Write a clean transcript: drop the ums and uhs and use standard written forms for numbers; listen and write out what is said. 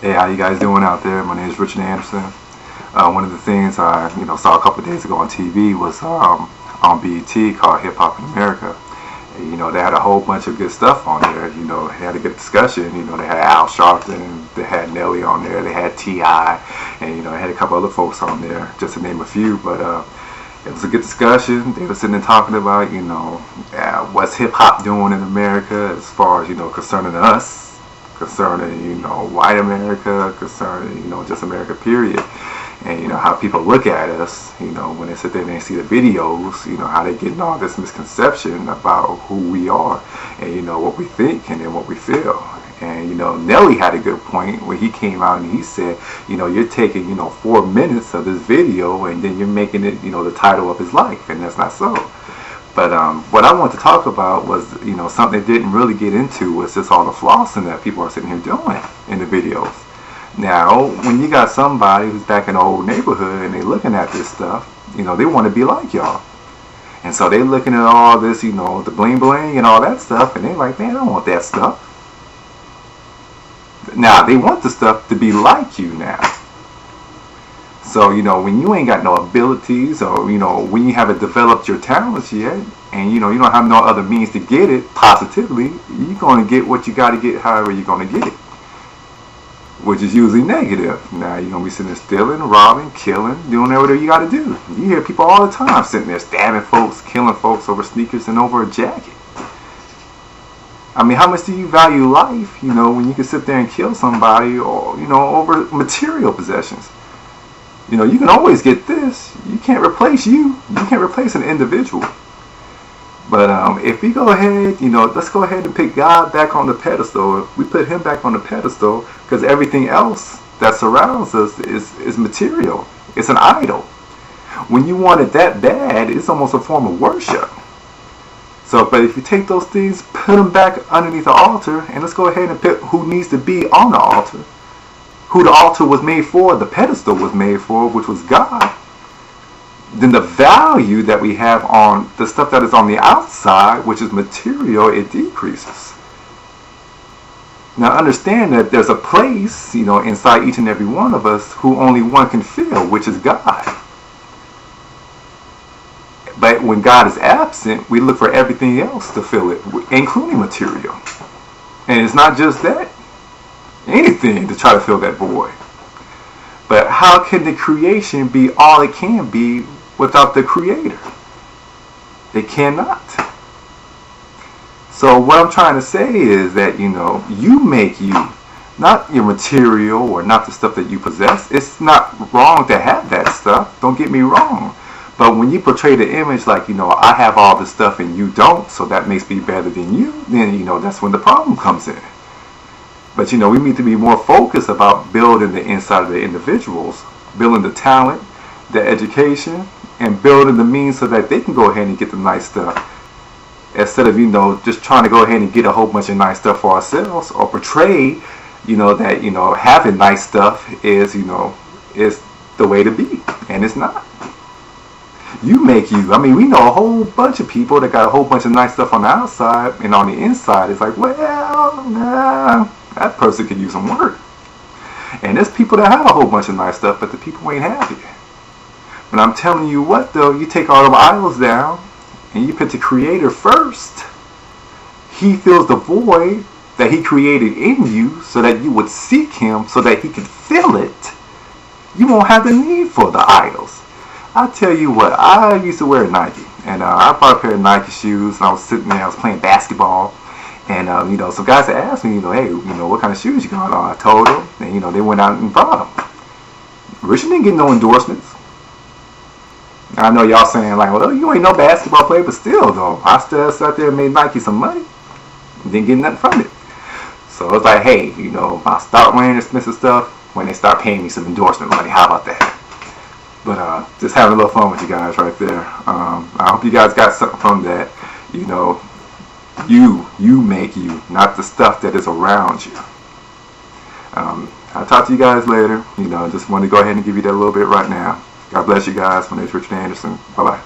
Hey, how you guys doing out there? My name is Richard Anderson. One of the things I saw a couple of days ago on TV was on BET called Hip Hop in America. And, they had a whole bunch of good stuff on there. They had a good discussion. They had Al Sharpton, they had Nelly on there, they had T.I., and they had a couple other folks on there, just to name a few. But it was a good discussion. They were sitting there talking about what's hip hop doing in America as far as concerning us, concerning white America, concerning just America period, and how people look at us when they sit there and they see the videos, how they getting all this misconception about who we are and what we think and then what we feel. And Nelly had a good point where he came out and he said, you're taking 4 minutes of this video and then you're making it the title of his life, and that's not so. But what I want to talk about was, something they didn't really get into was just all the flossing that people are sitting here doing in the videos. Now, when you got somebody who's back in the old neighborhood and they looking at this stuff, they want to be like y'all. And so they looking at all this, the bling bling and all that stuff, and they like, man, I don't want that stuff. Now, they want the stuff to be like you now. So, when you ain't got no abilities or, when you haven't developed your talents yet and, you don't have no other means to get it positively, you're going to get what you got to get however you're going to get it, which is usually negative. Now, you're going to be sitting there stealing, robbing, killing, doing whatever you got to do. You hear people all the time sitting there stabbing folks, killing folks over sneakers and over a jacket. I mean, how much do you value life, when you can sit there and kill somebody or, over material possessions? You can always get this. You can't replace you. You can't replace an individual. But if we go ahead, let's go ahead and put God back on the pedestal. If we put him back on the pedestal, because everything else that surrounds us is material. It's an idol. When you want it that bad, it's almost a form of worship. So, but if you take those things, put them back underneath the altar, and let's go ahead and put who needs to be on the altar. Who the altar was made for, the pedestal was made for, which was God, then the value that we have on the stuff that is on the outside, which is material, it decreases. Now understand that there's a place, inside each and every one of us who only one can fill, which is God. But when God is absent, we look for everything else to fill it, including material. And it's not just that. Anything to try to fill that void. But how can the creation be all it can be without the creator? It cannot. So what I'm trying to say is that you make you, not your material or not the stuff that you possess. It's not wrong to have that stuff, don't get me wrong. But when you portray the image like I have all this stuff and you don't, so that makes me better than you, then that's when the problem comes in. But we need to be more focused about building the inside of the individuals, building the talent, the education, and building the means so that they can go ahead and get the nice stuff. Instead of, just trying to go ahead and get a whole bunch of nice stuff for ourselves or portray, that, having nice stuff is, is the way to be. And it's not. You make you. I mean, we know a whole bunch of people that got a whole bunch of nice stuff on the outside, and on the inside, it's like, well, nah. That person could use some work. And there's people that have a whole bunch of nice stuff, but the people ain't happy. But I'm telling you what, though, you take all them idols down and you put the creator first. He fills the void that he created in you so that you would seek him so that he could fill it. You won't have the need for the idols. I tell you what, I used to wear Nike. And I bought a pair of Nike shoes and I was sitting there, I was playing basketball. And, some guys had asked me, hey, what kind of shoes you got on? I told them, and, they went out and brought them. Richard didn't get no endorsements. I know y'all saying, like, well, you ain't no basketball player, but still, though, I still sat there and made Nike some money. Didn't get nothing from it. So it's like, hey, I start wearing expensive stuff when they start paying me some endorsement money. How about that? But just having a little fun with you guys right there. I hope you guys got something from that, You make you, not the stuff that is around you. I'll talk to you guys later. Just want to go ahead and give you that a little bit right now. God bless you guys. My name is Richard Anderson. Bye-bye.